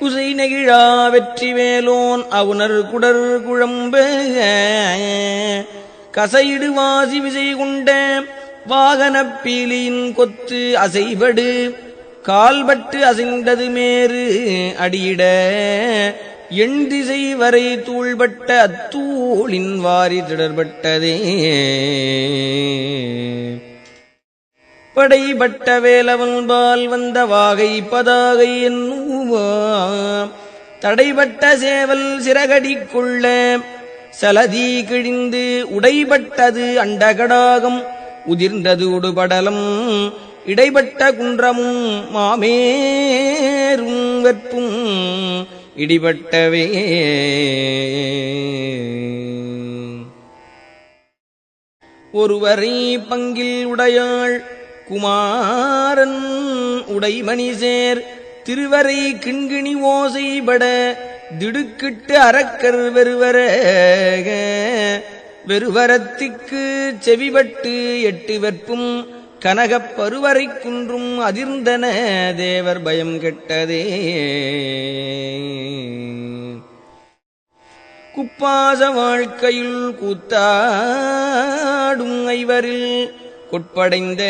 குசை நெகிழா வெற்றி வேலோன் அவுணர் குடர் குழம்ப கசையிடு வாசி விசை கொண்ட வாகனப் பீலியின் கொத்து அசைபடு கால்பட்டு அசைந்தது மேறு அடியிட எண் திசை வரை தூள்பட்ட அத்தூளின் வாரி திடர்பட்டதே படைபட்ட வேலவன்பால் வந்த வாகை பதாகை என்னுவா தடைபட்ட சேவல் சிறகடி கொள்ள சலதி கிழிந்து உடைபட்டது அண்டகடாகம் உதிர்ந்தது உடுபடலம் இடைப்பட்ட குன்றமும் மாமேரும் வெற்பும் இடிபட்டவே ஒருவரை பங்கில் உடையாள் குமாரன் உடைமணிசேர் திருவரை கிண்கிணி ஓசைபட திடுக்கிட்டு அரக்கர் வெறுவரத்திற்கு செவிபட்டு எட்டு வெற்பும் கனகப் பருவரை குன்றும் அதிர்ந்தன தேவர் பயம் கெட்டதே குப்பாச வாழ்க்கையுள் கூத்தாடும் ஐவரில் கொட்படைந்த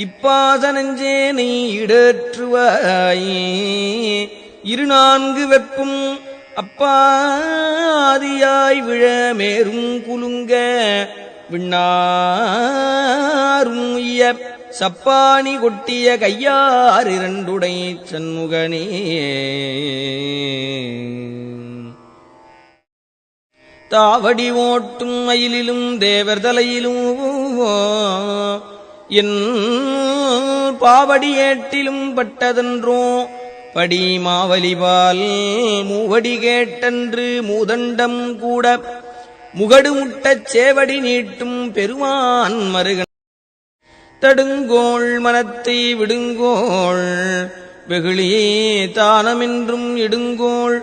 இப்பாச நெஞ்சேனை இடற்றுவாயே இருநான்கு வெப்பும் அப்பாதியாய் விழ மேரும் குலுங்க விண்ணாரும் உய்ய சப்பானி கொட்டிய கையார் இரண்டுடை சண்முகனே தாவடி ஓட்டும் மயிலிலும் தேவர் தலையிலும் என் பாவடி ஏட்டிலும் பட்டதன்றோ படி மாவலிபால் மூவடி கேட்டன்று மூதண்டம் கூட முகடு முட்டச் சேவடி நீட்டும் பெருமான் மருகன் தடுங்கோள் மனத்தை விடுங்கோள் வெகுளியே தானமென்றும் இடுங்கோள்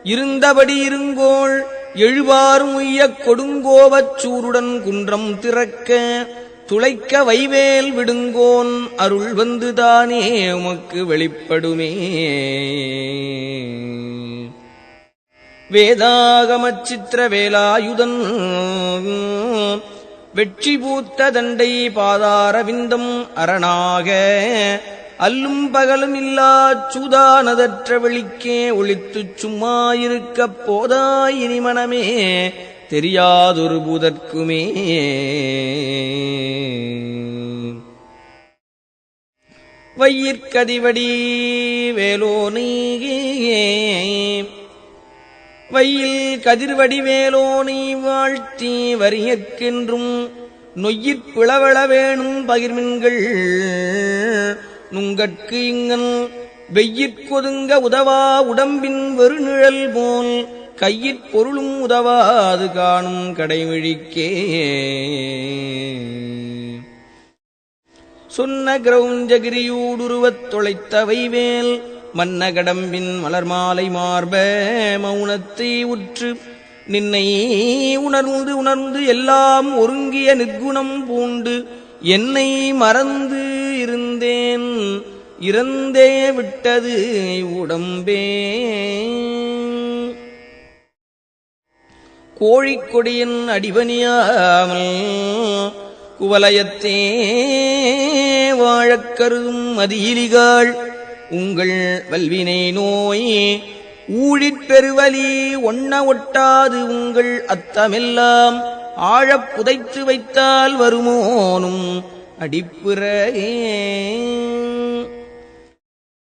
இருந்தபடி இருங்கோள் எழுவாரும் உய்யக் கொடுங்கோவச் சூருடன் குன்றம் திறக்க துளைக்க வைவேல் விடுங்கோன் அருள் வந்துதானே உமக்கு வெளிப்படுமே வேதாகமச் சித்திர வேலாயுதன் வெற்றி பூத்த தண்டை பாதாரவிந்தம் அரணாக அல்லும் பகலும் இல்லாச் சூதானதற்ற வெளிக்கே ஒளித்துச் சும்மாயிருக்கப் போதாய் இனி மனமே தெரியாதொரு பூதற்குமே வையிற்கதிவடி வேலோனீகே வையில் கதிர்வடி வேலோனை வாழ்த்தி வரியற்கென்றும் நொய்யிற் பிளவள வேணும் பகிர்மின்கள் நுங்கட்கு இங்கன் வெய்யிற்கொதுங்க உதவா உடம்பின் வெறுநிழல் போல் கையிற் பொருளும் உதவாது காணும் கடைவிழிக்கே சொன்ன கிரௌஞ்சகிரியூடுருவத் தொலைத்த வைவேல் மன்ன கடம்பின் மலர்மாலை மார்ப மௌனத்தை உற்று நின்னை உணர்ந்து எல்லாம் ஒருங்கிய நிற்குணம் பூண்டு என்னை மறந்து இருந்தேன் இறந்தே விட்டது உடம்பே கோழிக்கொடியின் அடிபணியாமல் குவலயத்தே வாழக் கருதும் மதியிலிகாள் உங்கள் வல்வினை நோய் ஊழிற் பெருவலி ஒண்ண ஒட்டாது உங்கள் அத்தமெல்லாம் ஆழப் புதைத்து வைத்தால் வருமோனும் அடிப்புறே